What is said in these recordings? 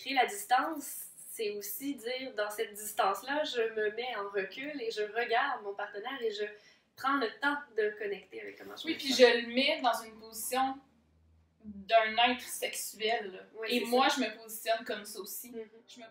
créer la distance, c'est aussi dire, dans cette distance-là, je me mets en recul et je regarde mon partenaire et je prends le temps de connecter avec comment je me puis sens. je le mets dans une position d'un être sexuel. Là. Oui, et moi, je me positionne comme ça aussi. Je me...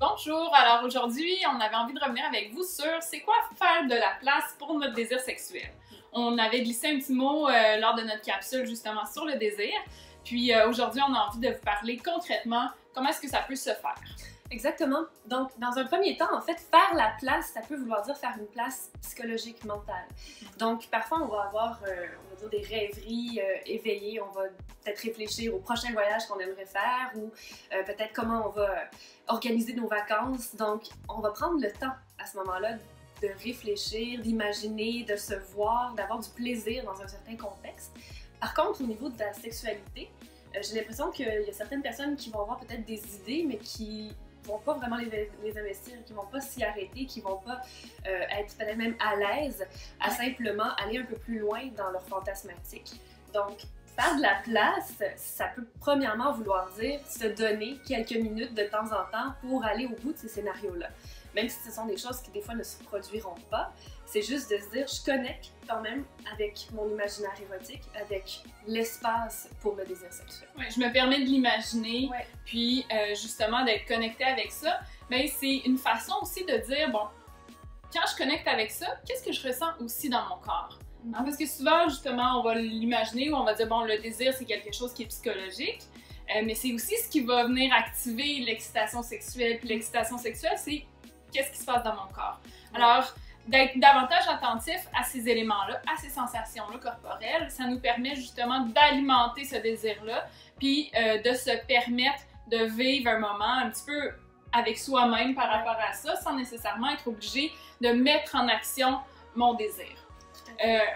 Bonjour, alors aujourd'hui, on avait envie de revenir avec vous sur c'est quoi faire de la place pour notre désir sexuel. On avait glissé un petit mot lors de notre capsule justement sur le désir, puis aujourd'hui, on a envie de vous parler concrètement comment est-ce que ça peut se faire. Exactement. Donc, dans un premier temps, en fait, faire la place, ça peut vouloir dire faire une place psychologique, mentale. Donc, parfois, on va avoir, on va dire, des rêveries éveillées. On va peut-être réfléchir au prochain voyage qu'on aimerait faire ou peut-être comment on va organiser nos vacances. Donc, on va prendre le temps à ce moment-là de réfléchir, d'imaginer, de se voir, d'avoir du plaisir dans un certain contexte. Par contre, au niveau de la sexualité, j'ai l'impression qu'il y a certaines personnes qui vont avoir peut-être des idées, mais qui vont pas vraiment les investir, qui vont pas s'y arrêter, qui vont pas être peut-être même à l'aise à simplement aller un peu plus loin dans leur fantasmatique. Donc, faire de la place, ça peut premièrement vouloir dire se donner quelques minutes de temps en temps pour aller au bout de ces scénarios-là. Même si ce sont des choses qui des fois ne se produiront pas, c'est juste de se dire je connecte quand même avec mon imaginaire érotique, avec l'espace pour le désir sexuel. Ouais, je me permets de l'imaginer, puis justement d'être connectée avec ça, mais c'est une façon aussi de dire bon, quand je connecte avec ça, qu'est-ce que je ressens aussi dans mon corps? Hein, parce que souvent, justement, on va l'imaginer ou on va dire bon, le désir c'est quelque chose qui est psychologique, mais c'est aussi ce qui va venir activer l'excitation sexuelle, puis l'excitation sexuelle, c'est qu'est-ce qui se passe dans mon corps. Alors, d'être davantage attentif à ces éléments-là, à ces sensations-là corporelles, ça nous permet justement d'alimenter ce désir-là, puis de se permettre de vivre un moment un petit peu avec soi-même par rapport à ça, sans nécessairement être obligé de mettre en action mon désir.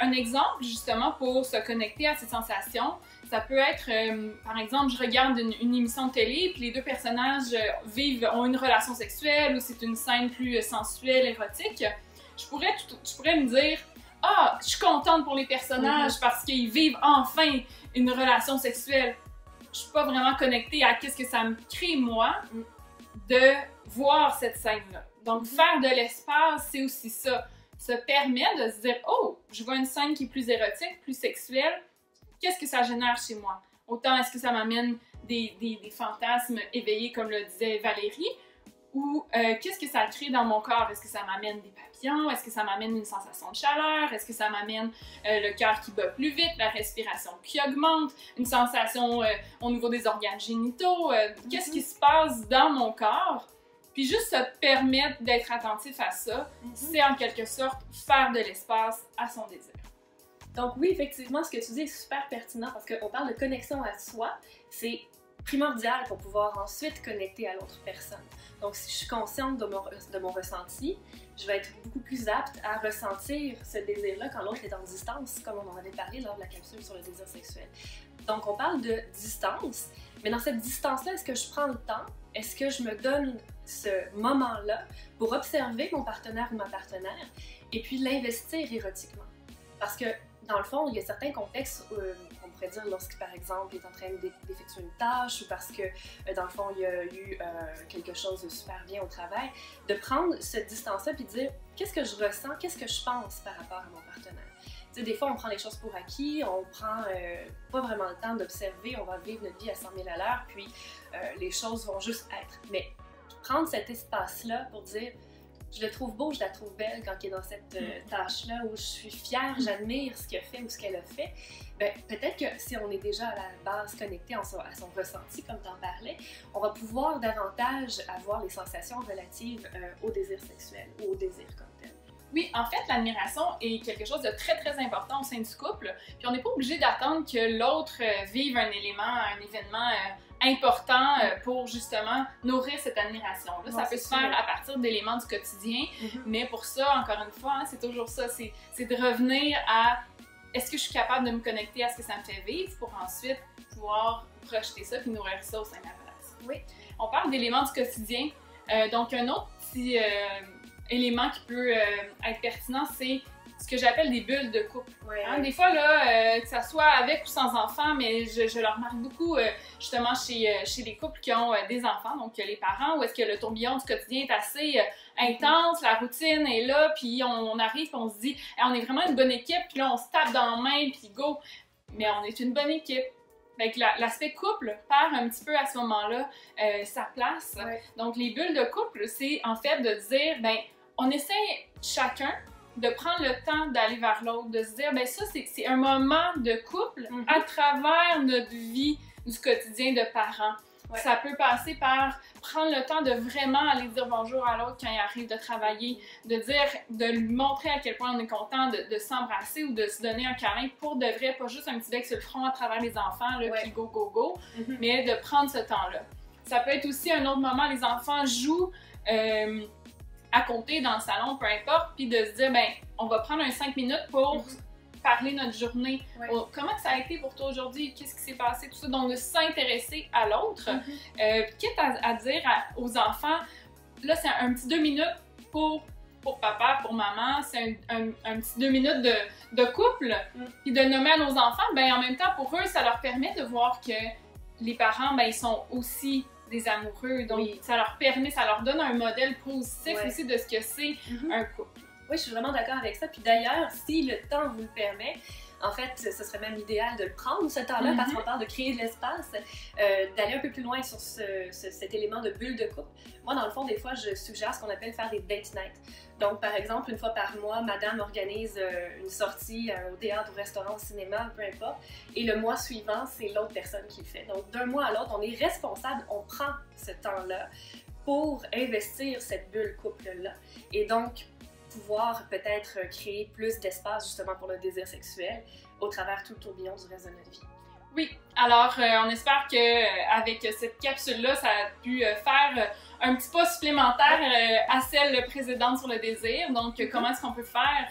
Un exemple, justement, pour se connecter à ces sensations, ça peut être, par exemple, je regarde une émission de télé, puis les deux personnages ont une relation sexuelle, ou c'est une scène plus sensuelle, érotique. Je pourrais me dire « Ah, je suis contente pour les personnages parce qu'ils vivent enfin une relation sexuelle. » Je suis pas vraiment connectée à qu'est-ce que ça me crée, moi, de voir cette scène-là. Donc, faire de l'espace, c'est aussi ça. Se permet de se dire « Oh, je vois une scène qui est plus érotique, plus sexuelle. Qu'est-ce que ça génère chez moi? Autant est-ce que ça m'amène des fantasmes éveillés, comme le disait Valérie, ou qu'est-ce que ça crée dans mon corps? Est-ce que ça m'amène des papillons? Est-ce que ça m'amène une sensation de chaleur? Est-ce que ça m'amène le cœur qui bat plus vite, la respiration qui augmente, une sensation au niveau des organes génitaux? Qu'est-ce qui se passe dans mon corps? Puis juste se permettre d'être attentif à ça, c'est en quelque sorte faire de l'espace à son désir. Donc oui, effectivement, ce que tu dis est super pertinent parce qu'on parle de connexion à soi, c'est primordial pour pouvoir ensuite connecter à l'autre personne. Donc si je suis consciente de mon ressenti, je vais être beaucoup plus apte à ressentir ce désir-là quand l'autre est en distance, comme on en avait parlé lors de la capsule sur le désir sexuel. Donc on parle de distance, mais dans cette distance-là, est-ce que je prends le temps? Est-ce que je me donne ce moment-là pour observer mon partenaire ou ma partenaire et puis l'investir érotiquement? Parce que dans le fond, il y a certains contextes, on pourrait dire lorsque, par exemple, il est en train d'effectuer une tâche ou parce que, dans le fond, il y a eu quelque chose de super bien au travail, de prendre cette distance-là et de dire qu'est-ce que je ressens, qu'est-ce que je pense par rapport à mon partenaire. Tu sais, des fois, on prend les choses pour acquis, on prend pas vraiment le temps d'observer, on va vivre notre vie à 100 000 à l'heure, puis les choses vont juste être. Mais prendre cet espace-là pour dire je le trouve beau, je la trouve belle quand il est dans cette tâche-là où je suis fière, j'admire ce qu'il a fait ou ce qu'elle a fait. Ben, peut-être que si on est déjà à la base connecté à son ressenti, comme tu en parlais, on va pouvoir davantage avoir les sensations relatives au désir sexuel ou au désir comme tel. Oui, en fait, l'admiration est quelque chose de très, très important au sein du couple. Puis on n'est pas obligé d'attendre que l'autre vive un événement important pour justement nourrir cette admiration-là. Ça peut se faire à partir d'éléments du quotidien, mais pour ça, encore une fois, hein, c'est toujours ça, c'est de revenir à est-ce que je suis capable de me connecter à ce que ça me fait vivre pour ensuite pouvoir projeter ça puis nourrir ça au sein de la relation. Oui. On parle d'éléments du quotidien. Donc un autre petit élément qui peut être pertinent, c'est ce que j'appelle des bulles de couple. Ouais. Hein, des fois, là, que ça soit avec ou sans enfants, mais je le remarque beaucoup justement chez les couples qui ont des enfants, donc les parents, où est-ce que le tourbillon du quotidien est assez intense, la routine est là, puis on arrive, puis on se dit hey, on est vraiment une bonne équipe, puis là on se tape dans la main, puis go! Mais on est une bonne équipe. Fait que l'aspect couple perd un petit peu à ce moment-là sa place. Ouais. Donc les bulles de couple, c'est en fait de dire, ben on essaie chacun de prendre le temps d'aller vers l'autre, de se dire, ben ça, c'est un moment de couple à travers notre vie du quotidien de parents. Ouais. Ça peut passer par prendre le temps de vraiment aller dire bonjour à l'autre quand il arrive de travailler, de lui montrer à quel point on est content de s'embrasser ou de se donner un câlin pour de vrai, pas juste un petit bec sur le front à travers les enfants, là, puis go, go, go, mais de prendre ce temps-là. Ça peut être aussi un autre moment, les enfants jouent à côté dans le salon, peu importe, puis de se dire, ben, on va prendre un 5 minutes pour parler notre journée. Comment ça a été pour toi aujourd'hui? Qu'est-ce qui s'est passé? Tout ça. Donc, de s'intéresser à l'autre. Quitte à dire aux enfants, là, c'est un petit 2 minutes pour papa, pour maman, c'est un petit 2 minutes de couple. Puis de nommer à nos enfants, ben en même temps, pour eux, ça leur permet de voir que les parents, ben ils sont aussi des amoureux. Donc, ça leur permet, ça leur donne un modèle positif aussi de ce que c'est un couple. Oui, je suis vraiment d'accord avec ça. Puis d'ailleurs, si le temps vous le permet, en fait, ce serait même idéal de le prendre, ce temps-là, parce qu'on parle de créer de l'espace, d'aller un peu plus loin sur cet élément de bulle de couple. Moi, dans le fond, des fois, je suggère ce qu'on appelle faire des date nights. Donc, par exemple, une fois par mois, madame organise une sortie au théâtre, au restaurant, au cinéma, peu importe, et le mois suivant, c'est l'autre personne qui le fait. Donc, d'un mois à l'autre, on est responsable, on prend ce temps-là pour investir cette bulle couple-là. Et donc, pouvoir peut-être créer plus d'espace justement pour le désir sexuel au travers tout le tourbillon du reste de notre vie. Oui, alors on espère qu'avec cette capsule-là, ça a pu faire un petit pas supplémentaire à celle précédente sur le désir. Donc, comment est-ce qu'on peut faire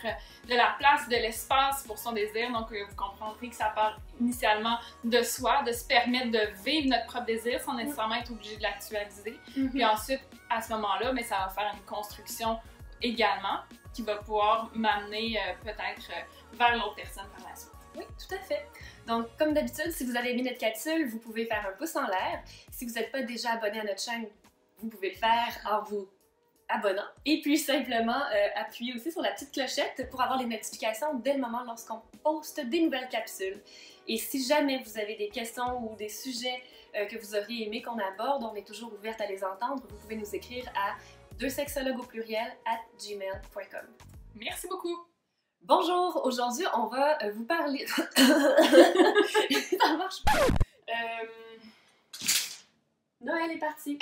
de la place, de l'espace pour son désir. Donc, vous comprendrez que ça part initialement de soi, de se permettre de vivre notre propre désir sans nécessairement être obligé de l'actualiser. Puis ensuite, à ce moment-là, mais ça va faire une construction également qui va pouvoir m'amener peut-être vers l'autre personne par la suite. Oui, tout à fait. Donc, comme d'habitude, si vous avez aimé notre capsule, vous pouvez faire un pouce en l'air. Si vous n'êtes pas déjà abonné à notre chaîne, vous pouvez le faire en vous abonnant. Et puis, simplement, appuyer aussi sur la petite clochette pour avoir les notifications dès le moment lorsqu'on poste des nouvelles capsules. Et si jamais vous avez des questions ou des sujets que vous auriez aimé qu'on aborde, on est toujours ouverte à les entendre. Vous pouvez nous écrire à deuxsexologues@gmail.com. Merci beaucoup! Bonjour! Aujourd'hui, on va vous parler... Ça marche pas! Noël est parti!